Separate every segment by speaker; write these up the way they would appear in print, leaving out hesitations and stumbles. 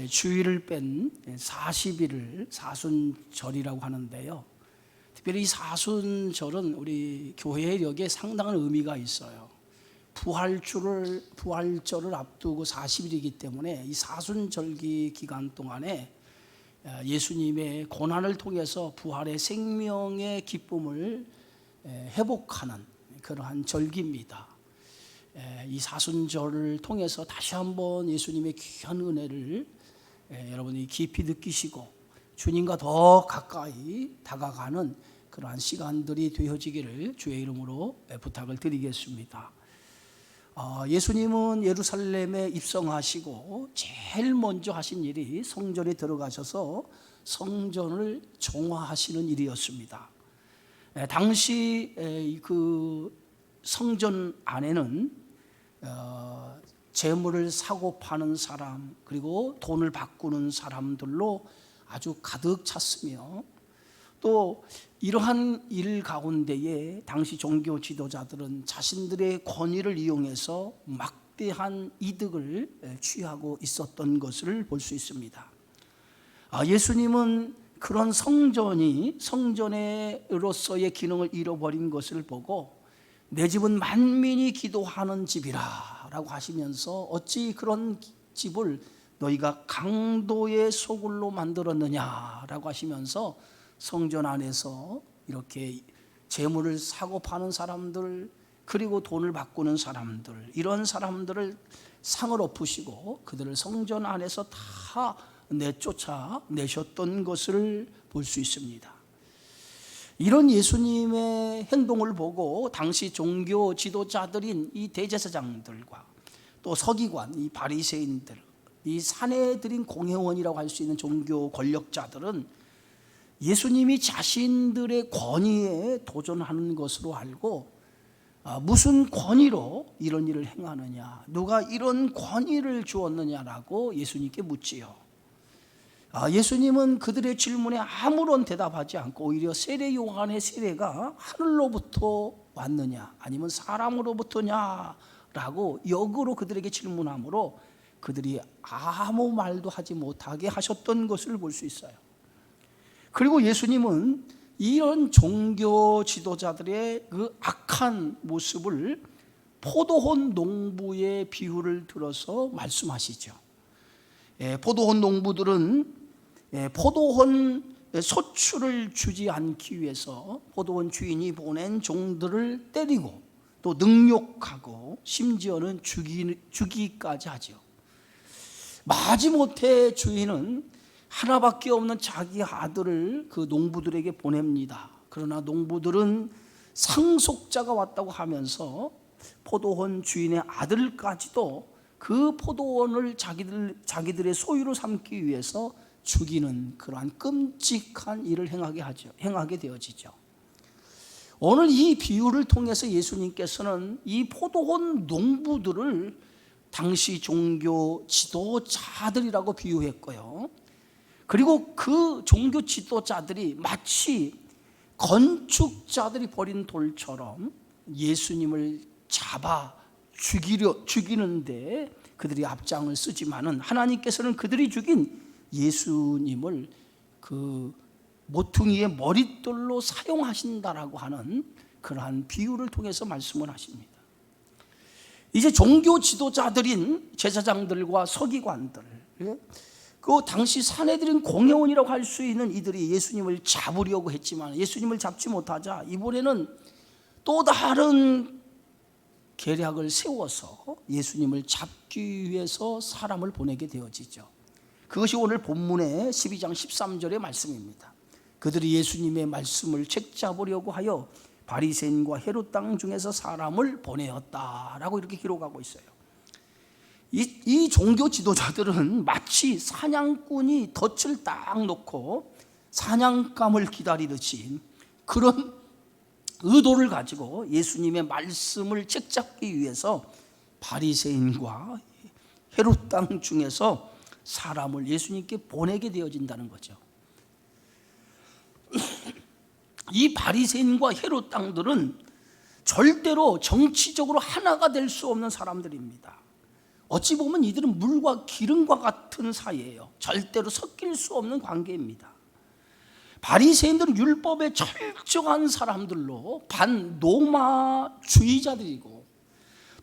Speaker 1: 주일을 뺀 40일을 사순절이라고 하는데요. 특별히 이 사순절은 우리 교회력에 상당한 의미가 있어요. 부활절을 앞두고 40일이기 때문에 이 사순절기 기간 동안에 예수님의 고난을 통해서 부활의 생명의 기쁨을 회복하는 그러한 절기입니다. 이 사순절을 통해서 다시 한번 예수님의 귀한 은혜를 여러분이 깊이 느끼시고 주님과 더 가까이 다가가는 그러한 시간들이 되어지기를 주의 이름으로 부탁을 드리겠습니다. 예수님은 예루살렘에 입성하시고 제일 먼저 하신 일이 성전에 들어가셔서 성전을 정화하시는 일이었습니다. 당시 그 성전 안에는 재물을 사고 파는 사람, 그리고 돈을 바꾸는 사람들로 아주 가득 찼으며, 또 이러한 일 가운데에 당시 종교 지도자들은 자신들의 권위를 이용해서 막대한 이득을 취하고 있었던 것을 볼 수 있습니다. 예수님은 그런 성전으로서의 기능을 잃어버린 것을 보고 내 집은 만민이 기도하는 집이라 라고 하시면서 어찌 그런 집을 너희가 강도의 소굴로 만들었느냐 라고 하시면서 성전 안에서 이렇게 재물을 사고 파는 사람들, 그리고 돈을 바꾸는 사람들, 이런 사람들을 상을 엎으시고 그들을 성전 안에서 다 내쫓아내셨던 것을 볼 수 있습니다. 이런 예수님의 행동을 보고 당시 종교 지도자들인 이 대제사장들과 또 서기관, 이 바리새인들, 이 사내들인 공회원이라고 할 수 있는 종교 권력자들은 예수님이 자신들의 권위에 도전하는 것으로 알고 무슨 권위로 이런 일을 행하느냐, 누가 이런 권위를 주었느냐라고 예수님께 묻지요. 예수님은 그들의 질문에 아무런 대답하지 않고 오히려 세례 요한의 세례가 하늘로부터 왔느냐 아니면 사람으로부터냐라고 역으로 그들에게 질문하므로 그들이 아무 말도 하지 못하게 하셨던 것을 볼 수 있어요. 그리고 예수님은 이런 종교 지도자들의 그 악한 모습을 포도원 농부의 비유를 들어서 말씀하시죠. 포도원 농부들은 포도원 소출을 주지 않기 위해서 포도원 주인이 보낸 종들을 때리고 또 능욕하고 심지어는 죽이기까지 하죠. 마지못해 주인은 하나밖에 없는 자기 아들을 그 농부들에게 보냅니다. 그러나 농부들은 상속자가 왔다고 하면서 포도원 주인의 아들까지도 그 포도원을 자기들의 소유로 삼기 위해서 죽이는 그러한 끔찍한 일을 행하게 되어지죠. 오늘 이 비유를 통해서 예수님께서는 이 포도원 농부들을 당시 종교 지도자들이라고 비유했고요. 그리고 그 종교 지도자들이 마치 건축자들이 버린 돌처럼 예수님을 잡아 죽이는데 그들이 앞장을 쓰지만은 하나님께서는 그들이 죽인 예수님을 그 모퉁이의 머릿돌로 사용하신다라고 하는 그러한 비유를 통해서 말씀을 하십니다. 이제 종교 지도자들인 제사장들과 서기관들, 그 당시 사내들인 공회원이라고 할 수 있는 이들이 예수님을 잡으려고 했지만 예수님을 잡지 못하자 이번에는 또 다른 계략을 세워서 예수님을 잡기 위해서 사람을 보내게 되어지죠. 그것이 오늘 본문의 12장 13절의 말씀입니다. 그들이 예수님의 말씀을 책잡으려고 하여 바리새인과 헤롯 땅 중에서 사람을 보내었다라고 이렇게 기록하고 있어요. 이 종교 지도자들은 마치 사냥꾼이 덫을 딱 놓고 사냥감을 기다리듯이 그런 의도를 가지고 예수님의 말씀을 책잡기 위해서 바리새인과 헤롯 땅 중에서 사람을 예수님께 보내게 되어진다는 거죠. 이 바리새인과 헤롯 땅들은 절대로 정치적으로 하나가 될 수 없는 사람들입니다. 어찌 보면 이들은 물과 기름과 같은 사이예요. 절대로 섞일 수 없는 관계입니다. 바리새인들은 율법에 철저한 사람들로 반로마주의자들이고,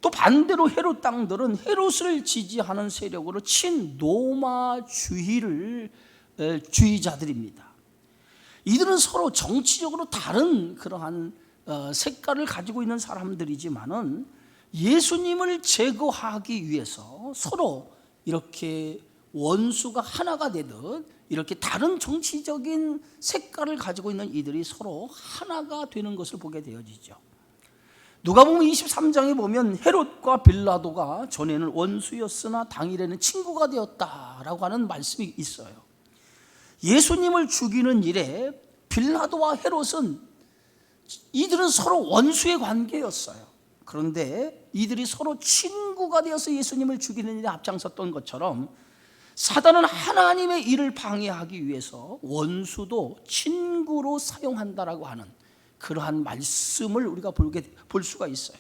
Speaker 1: 또 반대로 헤롯 당들은 헤롯을 지지하는 세력으로 친로마주의자들입니다. 이들은 서로 정치적으로 다른 그러한 색깔을 가지고 있는 사람들이지만은 예수님을 제거하기 위해서 서로 이렇게 원수가 하나가 되듯 이렇게 다른 정치적인 색깔을 가지고 있는 이들이 서로 하나가 되는 것을 보게 되어지죠. 누가복음 23장에 보면 헤롯과 빌라도가 전에는 원수였으나 당일에는 친구가 되었다라고 하는 말씀이 있어요. 예수님을 죽이는 일에 빌라도와 헤롯은 이들은 서로 원수의 관계였어요. 그런데 이들이 서로 친구가 되어서 예수님을 죽이는 일에 앞장섰던 것처럼 사단은 하나님의 일을 방해하기 위해서 원수도 친구로 사용한다라고 하는 그러한 말씀을 우리가 볼 수가 있어요.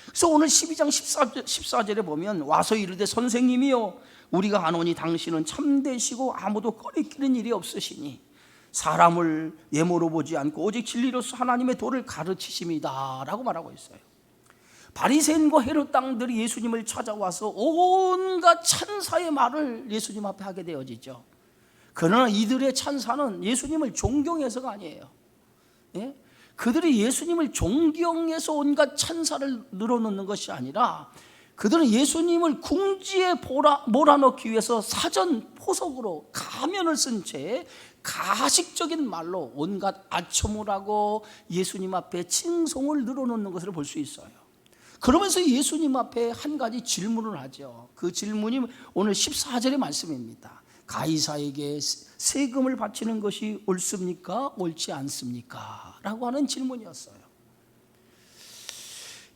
Speaker 1: 그래서 오늘 12장 14절에 보면 와서 이르되 선생님이여 우리가 아노니 당신은 참되시고 아무도 꺼리끼는 일이 없으시니 사람을 예모로 보지 않고 오직 진리로서 하나님의 도를 가르치심이다 라고 말하고 있어요. 바리새인과 헤롯 당들이 예수님을 찾아와서 온갖 찬사의 말을 예수님 앞에 하게 되어지죠. 그러나 이들의 찬사는 예수님을 존경해서가 아니에요. 예? 그들이 예수님을 존경해서 온갖 찬사를 늘어놓는 것이 아니라 그들은 예수님을 궁지에 몰아넣기 위해서 사전 포석으로 가면을 쓴 채 가식적인 말로 온갖 아첨을 하고 예수님 앞에 칭송을 늘어놓는 것을 볼 수 있어요. 그러면서 예수님 앞에 한 가지 질문을 하죠. 그 질문이 오늘 14절의 말씀입니다. 가이사에게 세금을 바치는 것이 옳습니까? 옳지 않습니까? 라고 하는 질문이었어요.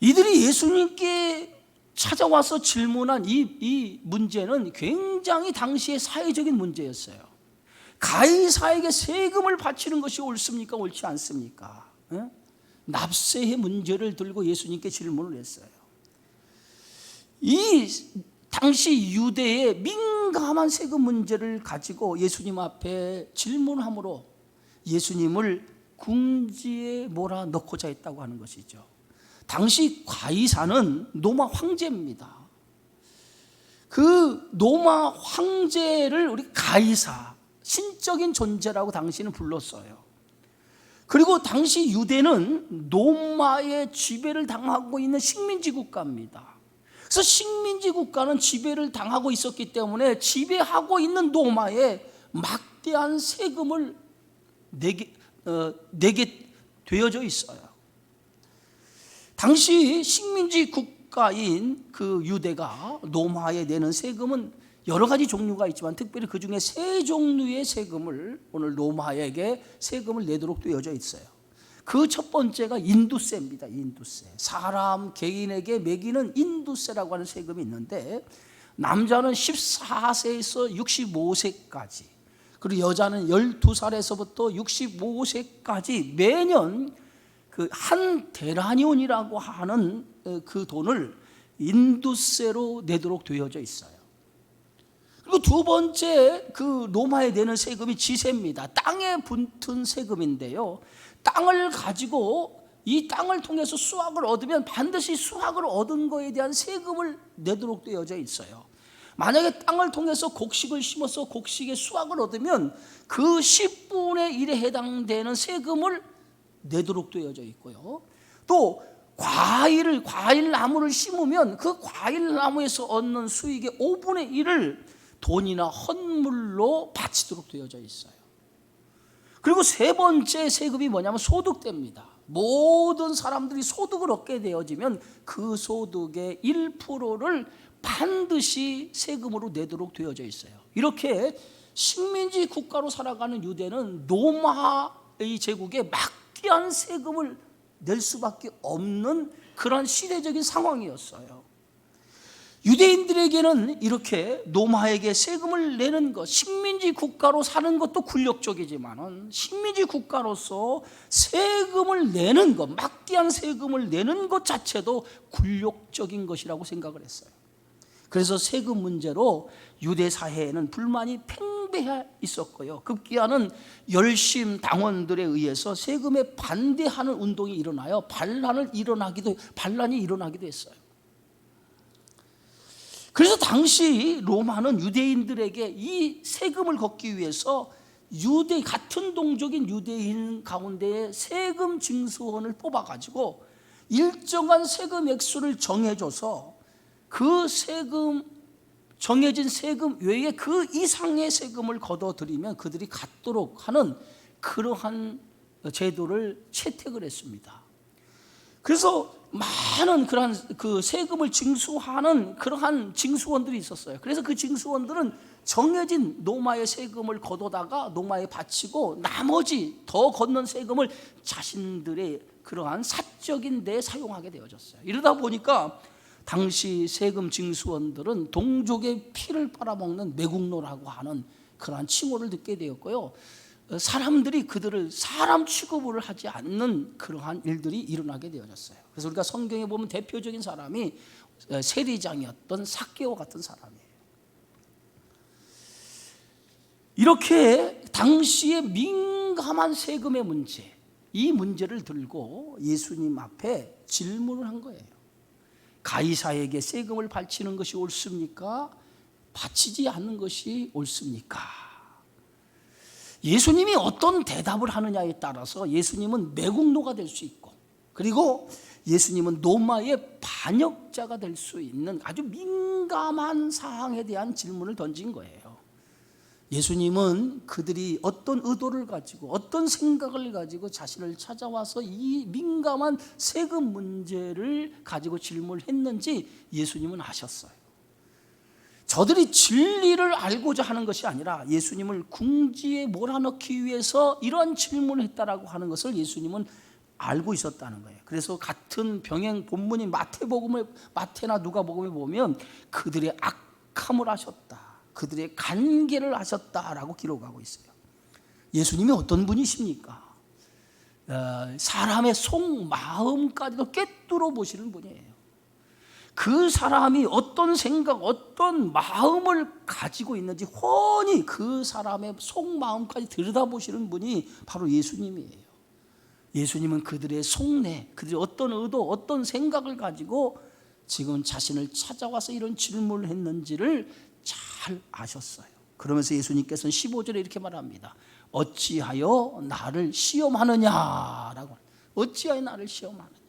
Speaker 1: 이들이 예수님께 찾아와서 질문한 이 문제는 굉장히 당시의 사회적인 문제였어요. 가이사에게 세금을 바치는 것이 옳습니까? 옳지 않습니까? 납세의 문제를 들고 예수님께 질문을 했어요. 이 당시 유대의 민감한 세금 문제를 가지고 예수님 앞에 질문함으로 예수님을 궁지에 몰아넣고자 했다고 하는 것이죠. 당시 가이사는 로마 황제입니다. 그 로마 황제를 우리 가이사, 신적인 존재라고 당시는 불렀어요. 그리고 당시 유대는 로마의 지배를 당하고 있는 식민지 국가입니다. 그래서 식민지 국가는 지배를 당하고 있었기 때문에 지배하고 있는 로마에 막대한 세금을 내게 되어져 있어요. 당시 식민지 국가인 그 유대가 로마에 내는 세금은 여러 가지 종류가 있지만 특별히 그 중에 세 종류의 세금을 오늘 로마에게 세금을 내도록 되어져 있어요. 그 첫 번째가 인두세입니다. 인두세. 사람 개인에게 매기는 인두세라고 하는 세금이 있는데 남자는 14세에서 65세까지 그리고 여자는 12살에서부터 65세까지 매년 그 한 데나니온이라고 하는 그 돈을 인두세로 내도록 되어져 있어요. 그리고 두 번째 그 로마에 내는 세금이 지세입니다. 땅에 붙은 세금인데요. 땅을 가지고 이 땅을 통해서 수확을 얻으면 반드시 수확을 얻은 거에 대한 세금을 내도록 되어져 있어요. 만약에 땅을 통해서 곡식을 심어서 곡식의 수확을 얻으면 그 10분의 1에 해당되는 세금을 내도록 되어져 있고요. 또 과일 나무를 심으면 그 과일 나무에서 얻는 수익의 5분의 1을 돈이나 헌물로 바치도록 되어져 있어요. 그리고 세 번째 세금이 뭐냐면 소득세입니다. 모든 사람들이 소득을 얻게 되어지면 그 소득의 1%를 반드시 세금으로 내도록 되어져 있어요. 이렇게 식민지 국가로 살아가는 유대는 로마의 제국에 막대한 세금을 낼 수밖에 없는 그런 시대적인 상황이었어요. 유대인들에게는 이렇게 로마에게 세금을 내는 것, 식민지 국가로 사는 것도 굴욕적이지만 식민지 국가로서 세금을 내는 것, 막대한 세금을 내는 것 자체도 굴욕적인 것이라고 생각을 했어요. 그래서 세금 문제로 유대 사회에는 불만이 팽배해 있었고요. 급기야는 열심 당원들에 의해서 세금에 반대하는 운동이 일어나요. 반란이 일어나기도 했어요. 그래서 당시 로마는 유대인들에게 이 세금을 걷기 위해서 같은 동족인 유대인 가운데에 세금 징수원을 뽑아가지고 일정한 세금 액수를 정해줘서 그 정해진 세금 외에 그 이상의 세금을 걷어들이면 그들이 갖도록 하는 그러한 제도를 채택을 했습니다. 그래서 많은 그러한 그 세금을 징수하는 그러한 징수원들이 있었어요. 그래서 그 징수원들은 정해진 노마의 세금을 걷어다가 노마에 바치고 나머지 더 걷는 세금을 자신들의 그러한 사적인 데에 사용하게 되어졌어요. 이러다 보니까 당시 세금 징수원들은 동족의 피를 빨아먹는 매국노라고 하는 그러한 칭호를 듣게 되었고요. 사람들이 그들을 사람 취급을 하지 않는 그러한 일들이 일어나게 되어졌어요. 그래서 우리가 성경에 보면 대표적인 사람이 세리장이었던 삭개오 같은 사람이에요. 이렇게 당시의 민감한 세금의 문제, 이 문제를 들고 예수님 앞에 질문을 한 거예요. 가이사에게 세금을 바치는 것이 옳습니까? 바치지 않는 것이 옳습니까? 예수님이 어떤 대답을 하느냐에 따라서 예수님은 매국노가 될 수 있고, 그리고 예수님은 노마의 반역자가 될 수 있는 아주 민감한 사항에 대한 질문을 던진 거예요. 예수님은 그들이 어떤 의도를 가지고 어떤 생각을 가지고 자신을 찾아와서 이 민감한 세금 문제를 가지고 질문을 했는지 예수님은 아셨어요. 저들이 진리를 알고자 하는 것이 아니라 예수님을 궁지에 몰아넣기 위해서 이런 질문을 했다라고 하는 것을 예수님은 알고 있었다는 거예요. 그래서 같은 병행 본문인 마태나 누가복음에 보면 그들의 악함을 아셨다, 그들의 간계를 아셨다라고 기록하고 있어요. 예수님이 어떤 분이십니까? 사람의 속마음까지도 꿰뚫어 보시는 분이에요. 그 사람이 어떤 생각, 어떤 마음을 가지고 있는지 훤히 그 사람의 속마음까지 들여다보시는 분이 바로 예수님이에요. 예수님은 그들의 속내, 그들의 어떤 의도, 어떤 생각을 가지고 지금 자신을 찾아와서 이런 질문을 했는지를 잘 아셨어요. 그러면서 예수님께서는 15절에 이렇게 말합니다. 어찌하여 나를 시험하느냐라고. 어찌하여 나를 시험하느냐.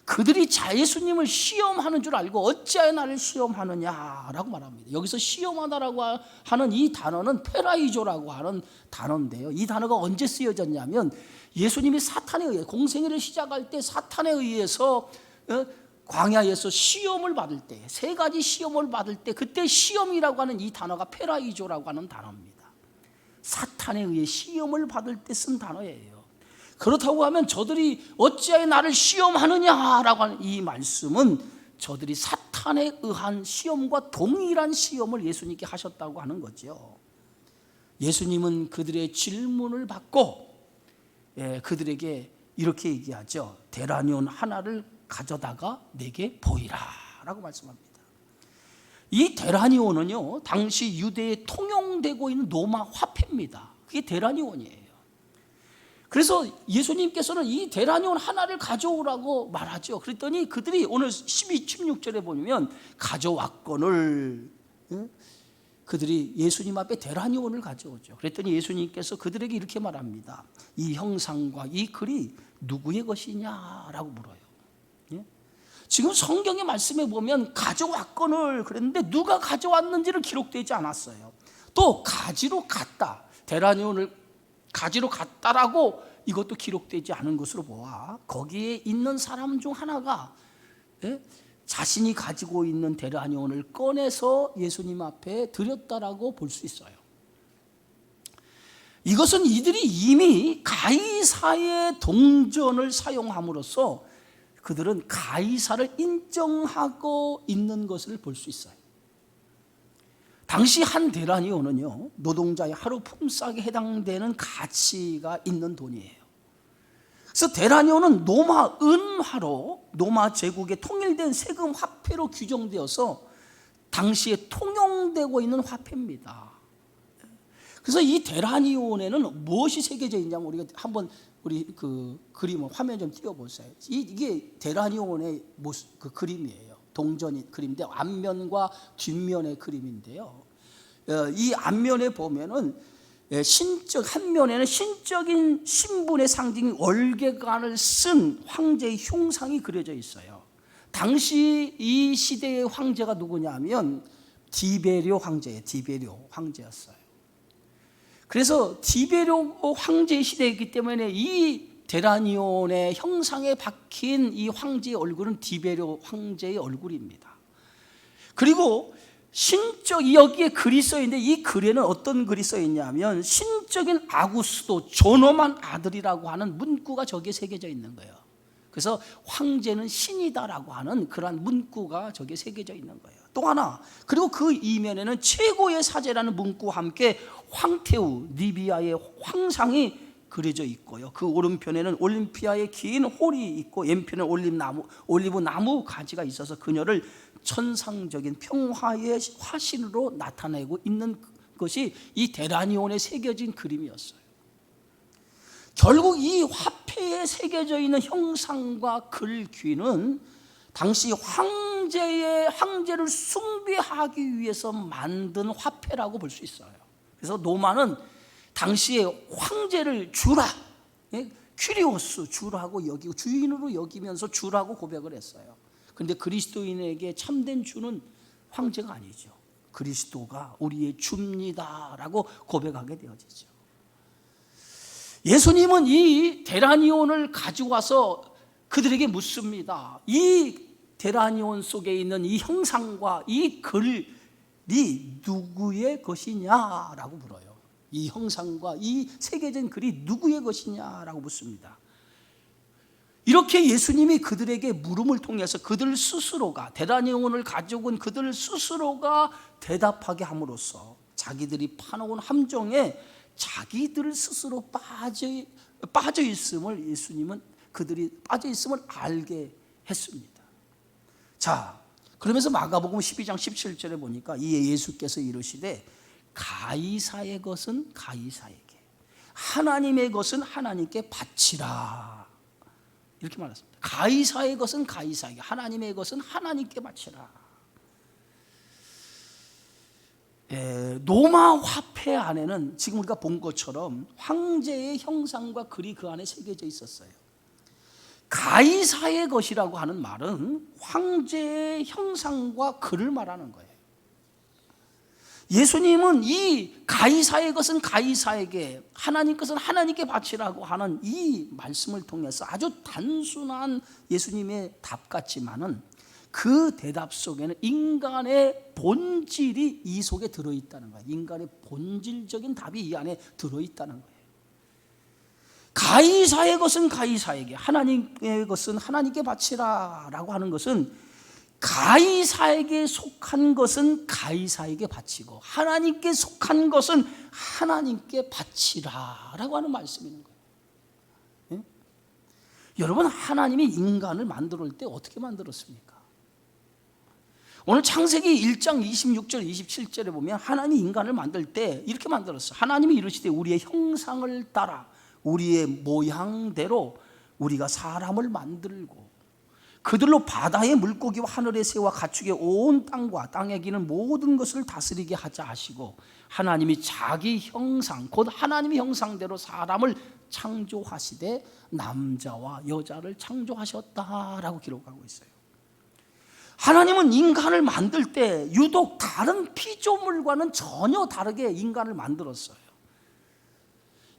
Speaker 1: 그들이 예수님을 시험하는 줄 알고 어찌하여 나를 시험하느냐라고 말합니다. 여기서 시험하다라고 하는 이 단어는 페라이조라고 하는 단어인데요. 이 단어가 언제 쓰여졌냐면 예수님이 사탄에 의해 공생애를 시작할 때 사탄에 의해서 광야에서 시험을 받을 때, 세 가지 시험을 받을 때 그때 시험이라고 하는 이 단어가 페라이조라고 하는 단어입니다. 사탄에 의해 시험을 받을 때 쓴 단어예요. 그렇다고 하면 저들이 어찌하여 나를 시험하느냐라고 하는 이 말씀은 저들이 사탄에 의한 시험과 동일한 시험을 예수님께 하셨다고 하는 거죠. 예수님은 그들의 질문을 받고 그들에게 이렇게 얘기하죠. 데나리온 하나를 가져다가 내게 보이라 라고 말씀합니다. 이 데나리온은요 당시 유대에 통용되고 있는 로마 화폐입니다. 그게 데나리온이에요. 그래서 예수님께서는 이 데나리온 하나를 가져오라고 말하죠. 그랬더니 그들이 오늘 16절에 보면 가져왔거늘, 그들이 예수님 앞에 데나리온을 가져오죠. 그랬더니 예수님께서 그들에게 이렇게 말합니다. 이 형상과 이 글이 누구의 것이냐라고 물어요. 지금 성경의 말씀에 보면 가져왔거늘 그랬는데 누가 가져왔는지를 기록되지 않았어요. 또 가지로 갔다, 데나리온을 가지로 갔다라고 이것도 기록되지 않은 것으로 보아 거기에 있는 사람 중 하나가 자신이 가지고 있는 데나리온을 꺼내서 예수님 앞에 드렸다라고 볼 수 있어요. 이것은 이들이 이미 가이사의 동전을 사용함으로써 그들은 가이사를 인정하고 있는 것을 볼 수 있어요. 당시 한 데나리온은요 노동자의 하루 품삯에 해당되는 가치가 있는 돈이에요. 그래서 데나리온은 로마 은화로 로마 제국의 통일된 세금 화폐로 규정되어서 당시에 통용되고 있는 화폐입니다. 그래서 이 데라니온에는 무엇이 새겨져 있냐면 우리가 한번 우리 그 그림을 화면 좀 띄워보세요. 이게 데라니온의 모습, 그 그림이에요. 동전 그림인데 앞면과 뒷면의 그림인데요. 이 앞면에 보면은 한 면에는 신적인 신분의 상징인 월계관을 쓴 황제의 흉상이 그려져 있어요. 당시 이 시대의 황제가 누구냐면 디베리오 황제예요. 디베리오 황제였어요. 그래서 디베리오 황제의 시대이기 때문에 이 데라니온의 형상에 박힌 이 황제의 얼굴은 디베리오 황제의 얼굴입니다. 그리고 여기에 글이 써 있는데 이 글에는 어떤 글이 써 있냐면 신적인 아구스도 존엄한 아들이라고 하는 문구가 저기에 새겨져 있는 거예요. 그래서 황제는 신이다라고 하는 그러한 문구가 저기에 새겨져 있는 거예요. 또 하나, 그리고 그 이면에는 최고의 사제라는 문구와 함께 황태우 리비아의 황상이 그려져 있고요. 그 오른편에는 올림피아의 긴 홀이 있고 왼편에 올리브 나무 가지가 있어서 그녀를 천상적인 평화의 화신으로 나타내고 있는 것이 이 데라니온에 새겨진 그림이었어요. 결국 이 화폐에 새겨져 있는 형상과 글귀는 당시 황제를 숭배하기 위해서 만든 화폐라고 볼 수 있어요. 그래서 노마는 당시에 황제를 주라, 큐리오스 주라고 여기고 주인으로 여기면서 주라고 고백을 했어요. 그런데 그리스도인에게 참된 주는 황제가 아니죠. 그리스도가 우리의 주입니다라고 고백하게 되어지죠. 예수님은 이 데라니온을 가지고 와서 그들에게 묻습니다. 이 데라니온 속에 있는 이 형상과 이 글이 누구의 것이냐라고 물어요. 이 형상과 이 새겨진 글이 누구의 것이냐라고 묻습니다. 이렇게 예수님이 그들에게 물음을 통해서 그들 스스로가 데라니온을 가지고 온 그들 스스로가 대답하게 함으로써 자기들이 파놓은 함정에 자기들 스스로 빠져 있음을 예수님은 그들이 빠져 있음을 알게 했습니다. 자, 그러면서 마가복음 12장 17절에 보니까 이 예수께서 이르시되 가이사의 것은 가이사에게, 하나님의 것은 하나님께 바치라, 이렇게 말했습니다. 가이사의 것은 가이사에게, 하나님의 것은 하나님께 바치라. 로마 화폐 안에는 지금 우리가 본 것처럼 황제의 형상과 글이 그 안에 새겨져 있었어요. 가이사의 것이라고 하는 말은 황제의 형상과 글을 말하는 거예요. 예수님은 이 가이사의 것은 가이사에게, 하나님 것은 하나님께 바치라고 하는 이 말씀을 통해서 아주 단순한 예수님의 답 같지만은 그 대답 속에는 인간의 본질이 이 속에 들어있다는 거예요. 인간의 본질적인 답이 이 안에 들어있다는 거예요. 가이사의 것은 가이사에게, 하나님의 것은 하나님께 바치라라고 하는 것은 가이사에게 속한 것은 가이사에게 바치고 하나님께 속한 것은 하나님께 바치라라고 하는 말씀인 거예요. 예? 여러분, 하나님이 인간을 만들 때 어떻게 만들었습니까? 오늘 창세기 1장 26절 27절에 보면 하나님이 인간을 만들 때 이렇게 만들었어요. 하나님이 이르시되 우리의 형상을 따라 우리의 모양대로 우리가 사람을 만들고 그들로 바다의 물고기와 하늘의 새와 가축의 온 땅과 땅에 기는 모든 것을 다스리게 하자 하시고 하나님이 자기 형상 곧 하나님의 형상대로 사람을 창조하시되 남자와 여자를 창조하셨다라고 기록하고 있어요. 하나님은 인간을 만들 때 유독 다른 피조물과는 전혀 다르게 인간을 만들었어요.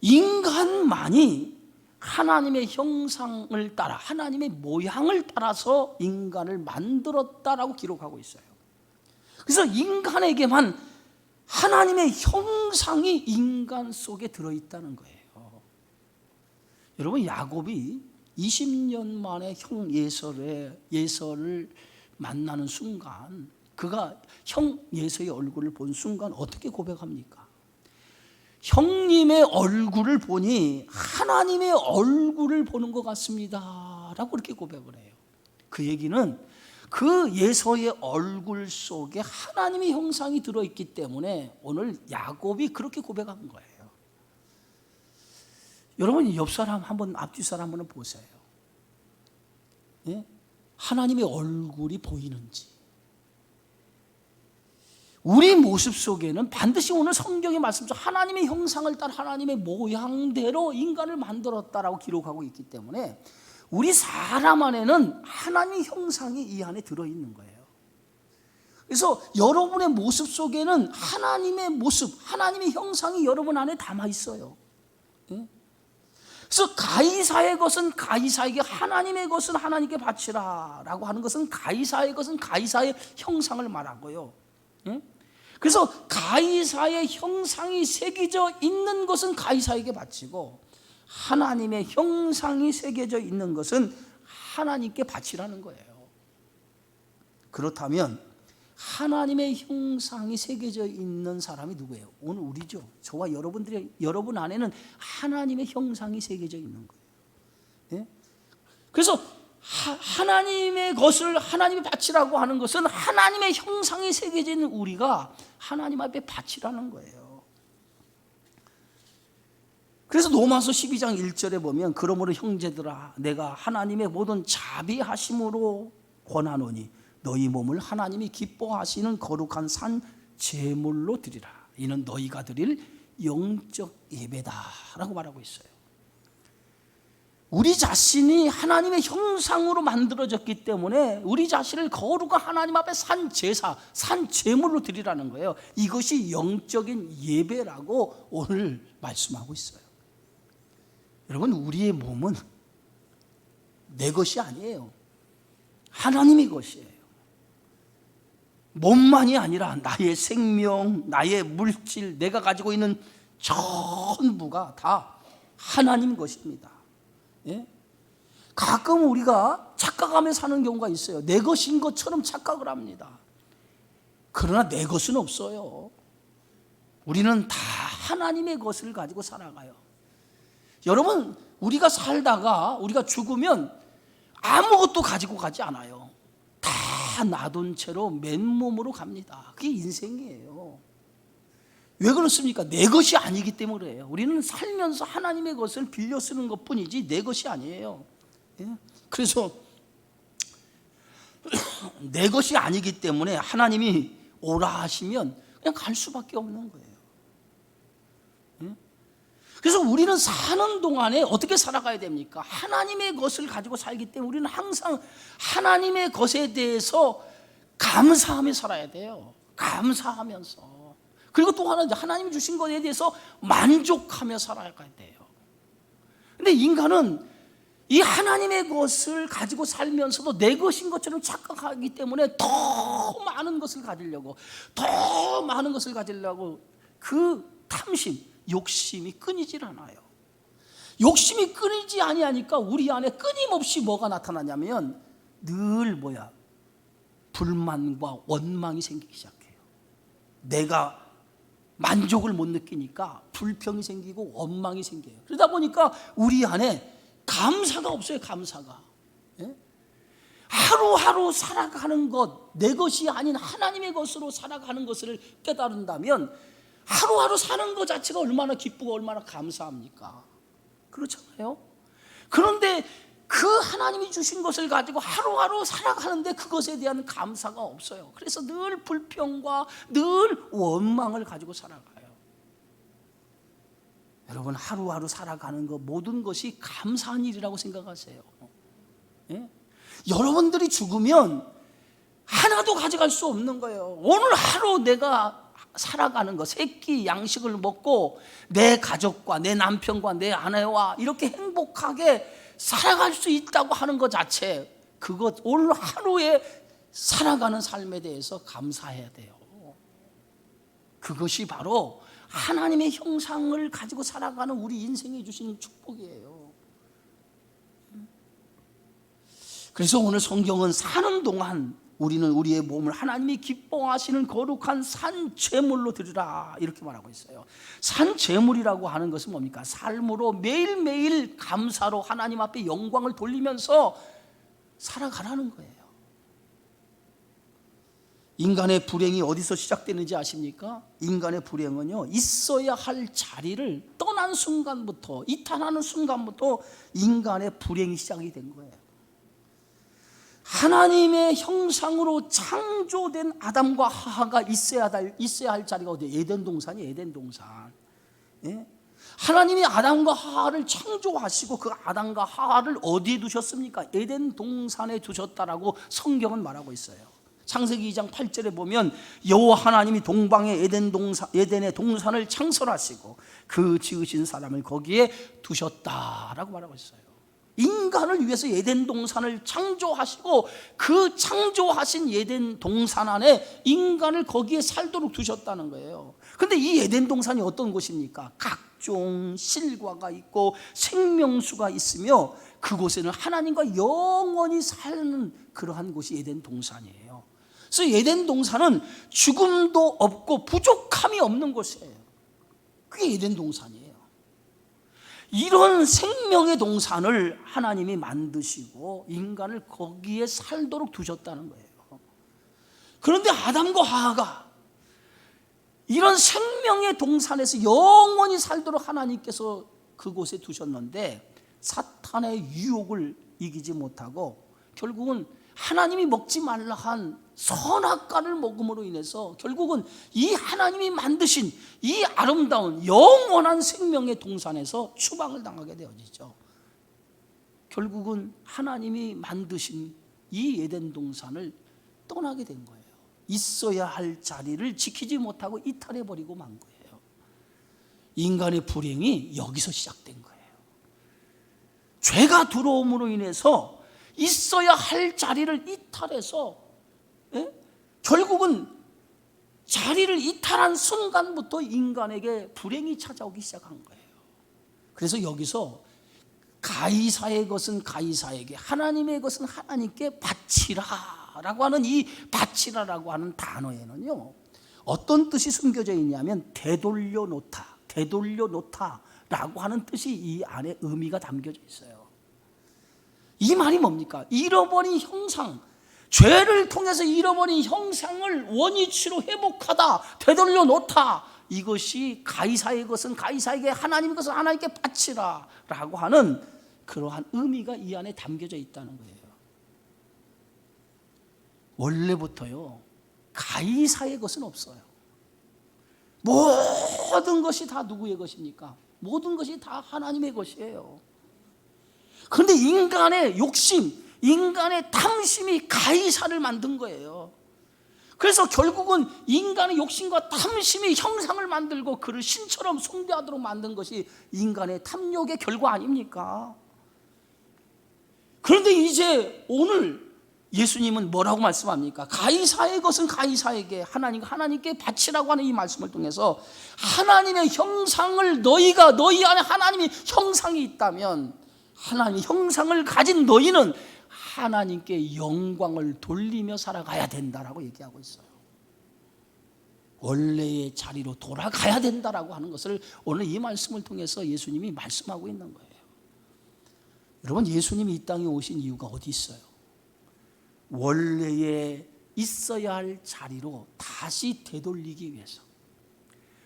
Speaker 1: 인간만이 하나님의 형상을 따라 하나님의 모양을 따라서 인간을 만들었다라고 기록하고 있어요. 그래서 인간에게만 하나님의 형상이 인간 속에 들어있다는 거예요. 여러분, 야곱이 20년 만에 형 예서를 만나는 순간, 그가 형 예서의 얼굴을 본 순간 어떻게 고백합니까? 형님의 얼굴을 보니 하나님의 얼굴을 보는 것 같습니다 라고 그렇게 고백을 해요. 그 얘기는 그 예서의 얼굴 속에 하나님의 형상이 들어있기 때문에 오늘 야곱이 그렇게 고백한 거예요. 여러분 옆 사람 한번 앞뒤 사람 한번 보세요. 예? 하나님의 얼굴이 보이는지. 우리 모습 속에는 반드시 오늘 성경의 말씀처럼 하나님의 형상을 따라 하나님의 모양대로 인간을 만들었다라고 기록하고 있기 때문에 우리 사람 안에는 하나님의 형상이 이 안에 들어있는 거예요. 그래서 여러분의 모습 속에는 하나님의 모습, 하나님의 형상이 여러분 안에 담아 있어요. 그래서 가이사의 것은 가이사에게, 하나님의 것은 하나님께 바치라 라고 하는 것은 가이사의 것은 가이사의 형상을 말하고요. 그래서 가이사의 형상이 새겨져 있는 것은 가이사에게 바치고 하나님의 형상이 새겨져 있는 것은 하나님께 바치라는 거예요. 그렇다면 하나님의 형상이 새겨져 있는 사람이 누구예요? 오늘 우리죠. 저와 여러분 안에는 하나님의 형상이 새겨져 있는 거예요. 예? 그래서 하나님의 것을 하나님이 바치라고 하는 것은 하나님의 형상이 새겨져 있는 우리가 하나님 앞에 바치라는 거예요. 그래서 로마서 12장 1절에 보면 그러므로 형제들아 내가 하나님의 모든 자비하심으로 권하노니 너희 몸을 하나님이 기뻐하시는 거룩한 산 제물로 드리라. 이는 너희가 드릴 영적 예배다라고 말하고 있어요. 우리 자신이 하나님의 형상으로 만들어졌기 때문에 우리 자신을 거룩한 하나님 앞에 산 제사, 산 제물로 드리라는 거예요. 이것이 영적인 예배라고 오늘 말씀하고 있어요. 여러분 우리의 몸은 내 것이 아니에요. 하나님의 것이에요. 몸만이 아니라 나의 생명, 나의 물질, 내가 가지고 있는 전부가 다 하나님 것입니다. 예? 가끔 우리가 착각하며 사는 경우가 있어요. 내 것인 것처럼 착각을 합니다. 그러나 내 것은 없어요. 우리는 다 하나님의 것을 가지고 살아가요. 여러분 우리가 살다가 우리가 죽으면 아무것도 가지고 가지 않아요. 다 놔둔 채로 맨몸으로 갑니다. 그게 인생이에요. 왜 그렇습니까? 내 것이 아니기 때문에요. 우리는 살면서 하나님의 것을 빌려 쓰는 것뿐이지 내 것이 아니에요. 예? 그래서 내 것이 아니기 때문에 하나님이 오라 하시면 그냥 갈 수밖에 없는 거예요. 예? 그래서 우리는 사는 동안에 어떻게 살아가야 됩니까? 하나님의 것을 가지고 살기 때문에 우리는 항상 하나님의 것에 대해서 감사하며 살아야 돼요. 감사하면서. 그리고 또 하나 하나님이 주신 것에 대해서 만족하며 살아가야 돼요. 근데 인간은 이 하나님의 것을 가지고 살면서도 내 것인 것처럼 착각하기 때문에 더 많은 것을 가지려고 그 탐심, 욕심이 끊이질 않아요. 욕심이 끊이지 아니하니까 우리 안에 끊임없이 뭐가 나타나냐면 늘 불만과 원망이 생기기 시작해요. 내가 만족을 못 느끼니까 불평이 생기고 원망이 생겨요. 그러다 보니까 우리 안에 감사가 없어요. 감사가. 예? 하루하루 살아가는 것, 내 것이 아닌 하나님의 것으로 살아가는 것을 깨달은다면 하루하루 사는 것 자체가 얼마나 기쁘고 얼마나 감사합니까? 그렇잖아요. 그런데 그 하나님이 주신 것을 가지고 하루하루 살아가는데 그것에 대한 감사가 없어요. 그래서 늘 불평과 늘 원망을 가지고 살아가요. 여러분 하루하루 살아가는 것 모든 것이 감사한 일이라고 생각하세요. 예? 여러분들이 죽으면 하나도 가져갈 수 없는 거예요. 오늘 하루 내가 살아가는 것, 새끼 양식을 먹고 내 가족과 내 남편과 내 아내와 이렇게 행복하게 살아갈 수 있다고 하는 것 자체, 그것 오늘 하루에 살아가는 삶에 대해서 감사해야 돼요. 그것이 바로 하나님의 형상을 가지고 살아가는 우리 인생에 주시는 축복이에요. 그래서 오늘 성경은 사는 동안 우리는 우리의 몸을 하나님이 기뻐하시는 거룩한 산 제물로 드리라 이렇게 말하고 있어요. 산 제물이라고 하는 것은 뭡니까? 삶으로 매일매일 감사로 하나님 앞에 영광을 돌리면서 살아가라는 거예요. 인간의 불행이 어디서 시작되는지 아십니까? 인간의 불행은요, 있어야 할 자리를 떠난 순간부터, 이탈하는 순간부터 인간의 불행이 시작이 된 거예요. 하나님의 형상으로 창조된 아담과 하와가 있어야 할 자리가 어디예요? 에덴 동산이에요. 에덴 동산. 예? 하나님이 아담과 하와를 창조하시고 그 아담과 하와를 어디에 두셨습니까? 에덴 동산에 두셨다라고 성경은 말하고 있어요. 창세기 2장 8절에 보면 여호와 하나님이 동방의 에덴의 동산을 창설하시고 그 지으신 사람을 거기에 두셨다라고 말하고 있어요. 인간을 위해서 에덴 동산을 창조하시고 그 창조하신 에덴 동산 안에 인간을 거기에 살도록 두셨다는 거예요. 그런데 이 에덴 동산이 어떤 곳입니까? 각종 실과가 있고 생명수가 있으며 그곳에는 하나님과 영원히 사는 그러한 곳이 에덴 동산이에요. 그래서 에덴 동산은 죽음도 없고 부족함이 없는 곳이에요. 그게 에덴 동산이에요. 이런 생명의 동산을 하나님이 만드시고 인간을 거기에 살도록 두셨다는 거예요. 그런데 아담과 하와가 이런 생명의 동산에서 영원히 살도록 하나님께서 그곳에 두셨는데 사탄의 유혹을 이기지 못하고 결국은 하나님이 먹지 말라 한 선악과를 먹음으로 인해서 결국은 이 하나님이 만드신 이 아름다운 영원한 생명의 동산에서 추방을 당하게 되어지죠. 결국은 하나님이 만드신 이 에덴 동산을 떠나게 된 거예요. 있어야 할 자리를 지키지 못하고 이탈해버리고 만 거예요. 인간의 불행이 여기서 시작된 거예요. 죄가 들어옴으로 인해서 있어야 할 자리를 이탈해서 결국은 자리를 이탈한 순간부터 인간에게 불행이 찾아오기 시작한 거예요. 그래서 여기서 가이사의 것은 가이사에게, 하나님의 것은 하나님께 바치라 라고 하는 이 바치라라고 하는 단어에는요 어떤 뜻이 숨겨져 있냐면 되돌려 놓다 라고 하는 뜻이 이 안에 의미가 담겨져 있어요. 이 말이 뭡니까? 잃어버린 형상, 죄를 통해서 잃어버린 형상을 원위치로 회복하다, 되돌려 놓다. 이것이 가이사의 것은 가이사에게, 하나님의 것은 하나님께 바치라 라고 하는 그러한 의미가 이 안에 담겨져 있다는 거예요. 원래부터요 가이사의 것은 없어요. 모든 것이 다 누구의 것입니까? 모든 것이 다 하나님의 것이에요. 그런데 인간의 욕심, 인간의 탐심이 가이사를 만든 거예요. 그래서 결국은 인간의 욕심과 탐심이 형상을 만들고 그를 신처럼 숭배하도록 만든 것이 인간의 탐욕의 결과 아닙니까? 그런데 이제 오늘 예수님은 뭐라고 말씀합니까? 가이사의 것은 가이사에게, 하나님께 바치라고 하는 이 말씀을 통해서 하나님의 형상을 너희 안에 하나님의 형상이 있다면, 하나님의 형상을 가진 너희는 하나님께 영광을 돌리며 살아가야 된다라고 얘기하고 있어요. 원래의 자리로 돌아가야 된다라고 하는 것을 오늘 이 말씀을 통해서 예수님이 말씀하고 있는 거예요. 여러분, 예수님이 이 땅에 오신 이유가 어디 있어요? 원래에 있어야 할 자리로 다시 되돌리기 위해서.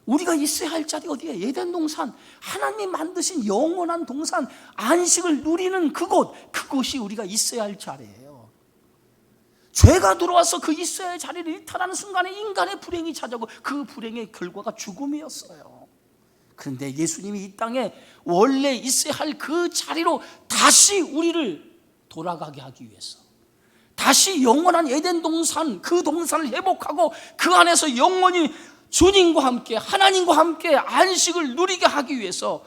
Speaker 1: 우리가 있어야 할 자리 어디에? 에덴 동산, 하나님 만드신 영원한 동산, 안식을 누리는 그곳이 우리가 있어야 할 자리예요. 죄가 들어와서 그 있어야 할 자리를 이탈하는 순간에 인간의 불행이 찾아오고 그 불행의 결과가 죽음이었어요. 그런데 예수님이 이 땅에 원래 있어야 할 그 자리로 다시 우리를 돌아가게 하기 위해서, 다시 영원한 에덴 동산, 그 동산을 회복하고 그 안에서 영원히 주님과 함께, 하나님과 함께 안식을 누리게 하기 위해서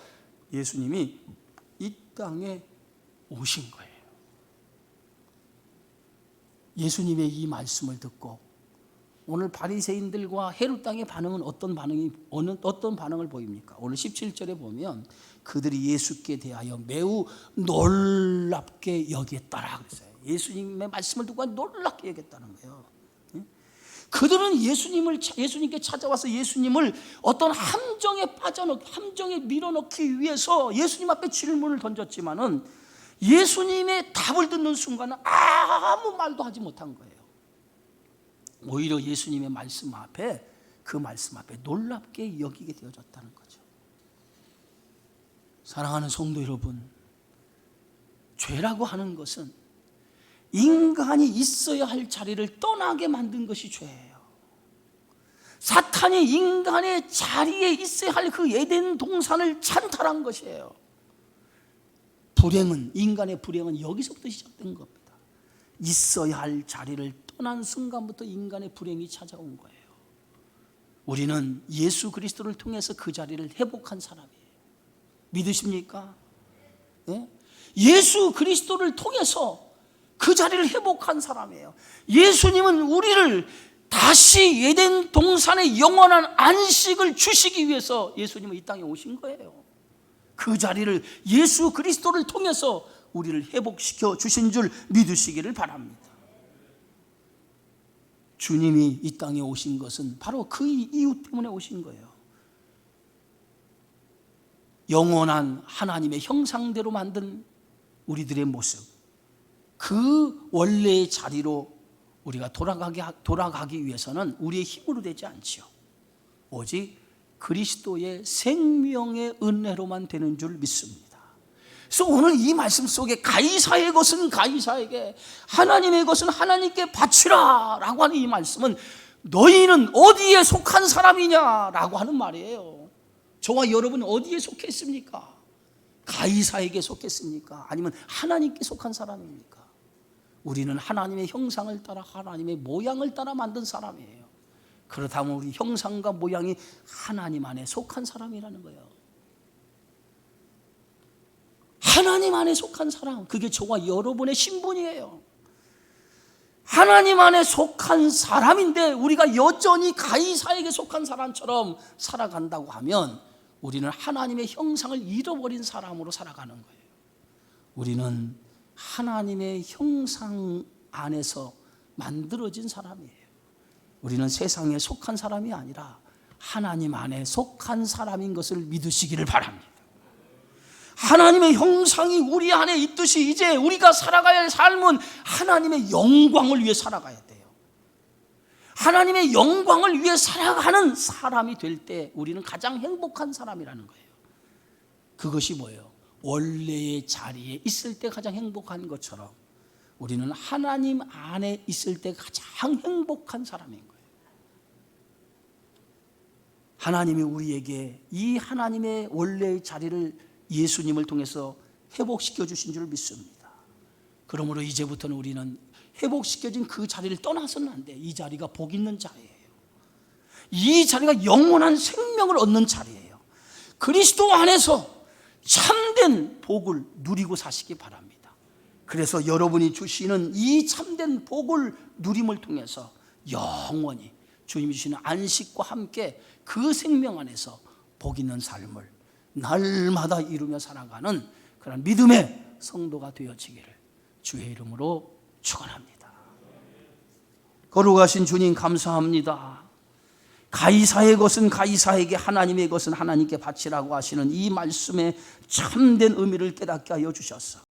Speaker 1: 예수님이 이 땅에 오신 거예요. 예수님의 이 말씀을 듣고 오늘 바리새인들과 헤롯 땅의 반응은 어떤 반응을 보입니까? 오늘 17절에 보면 그들이 예수께 대하여 매우 놀랍게 여겼다라 그랬어요. 예수님의 말씀을 듣고 놀랍게 여겼다는 거예요. 그들은 예수님께 찾아와서 예수님을 어떤 함정에 밀어넣기 위해서 예수님 앞에 질문을 던졌지만은 예수님의 답을 듣는 순간은 아무 말도 하지 못한 거예요. 오히려 예수님의 말씀 앞에, 그 말씀 앞에 놀랍게 여기게 되어졌다는 거죠. 사랑하는 성도 여러분, 죄라고 하는 것은 인간이 있어야 할 자리를 떠나게 만든 것이 죄예요. 사탄이 인간의 자리에 있어야 할 그 에덴 동산을 찬탈한 것이에요. 불행은, 인간의 불행은 여기서부터 시작된 겁니다. 있어야 할 자리를 떠난 순간부터 인간의 불행이 찾아온 거예요. 우리는 예수 그리스도를 통해서 그 자리를 회복한 사람이에요. 믿으십니까? 네? 예수 그리스도를 통해서 그 자리를 회복한 사람이에요. 예수님은 우리를 다시 에덴 동산의 영원한 안식을 주시기 위해서 예수님은 이 땅에 오신 거예요. 그 자리를 예수 그리스도를 통해서 우리를 회복시켜 주신 줄 믿으시기를 바랍니다. 주님이 이 땅에 오신 것은 바로 그 이유 때문에 오신 거예요. 영원한 하나님의 형상대로 만든 우리들의 모습, 그 원래의 자리로 우리가 돌아가기 위해서는 우리의 힘으로 되지 않지요. 오직 그리스도의 생명의 은혜로만 되는 줄 믿습니다. 그래서 오늘 이 말씀 속에 가이사의 것은 가이사에게, 하나님의 것은 하나님께 바치라 라고 하는 이 말씀은 너희는 어디에 속한 사람이냐라고 하는 말이에요. 저와 여러분은 어디에 속했습니까? 가이사에게 속했습니까? 아니면 하나님께 속한 사람입니까? 우리는 하나님의 형상을 따라, 하나님의 모양을 따라 만든 사람이에요. 그렇다면 우리 형상과 모양이 하나님 안에 속한 사람이라는 거예요. 하나님 안에 속한 사람, 그게 저와 여러분의 신분이에요. 하나님 안에 속한 사람인데 우리가 여전히 가이사에게 속한 사람처럼 살아간다고 하면 우리는 하나님의 형상을 잃어버린 사람으로 살아가는 거예요. 우리는 하나님의 형상 안에서 만들어진 사람이에요. 우리는 세상에 속한 사람이 아니라 하나님 안에 속한 사람인 것을 믿으시기를 바랍니다. 하나님의 형상이 우리 안에 있듯이 이제 우리가 살아가야 할 삶은 하나님의 영광을 위해 살아가야 돼요. 하나님의 영광을 위해 살아가는 사람이 될 때 우리는 가장 행복한 사람이라는 거예요. 그것이 뭐예요? 원래의 자리에 있을 때 가장 행복한 것처럼 우리는 하나님 안에 있을 때 가장 행복한 사람인 거예요. 하나님이 우리에게 이 하나님의 원래의 자리를 예수님을 통해서 회복시켜 주신 줄 믿습니다. 그러므로 이제부터는 우리는 회복시켜진 그 자리를 떠나서는 안 돼. 이 자리가 복 있는 자리예요. 이 자리가 영원한 생명을 얻는 자리예요. 그리스도 안에서 참된 복을 누리고 사시기 바랍니다. 그래서 여러분이 주시는 이 참된 복을 누림을 통해서 영원히 주님이 주시는 안식과 함께 그 생명 안에서 복 있는 삶을 날마다 이루며 살아가는 그런 믿음의 성도가 되어지기를 주의 이름으로 축원합니다. 거룩하신 주님 감사합니다. 가이사의 것은 가이사에게, 하나님의 것은 하나님께 바치라고 하시는 이 말씀의 참된 의미를 깨닫게 하여 주셨소.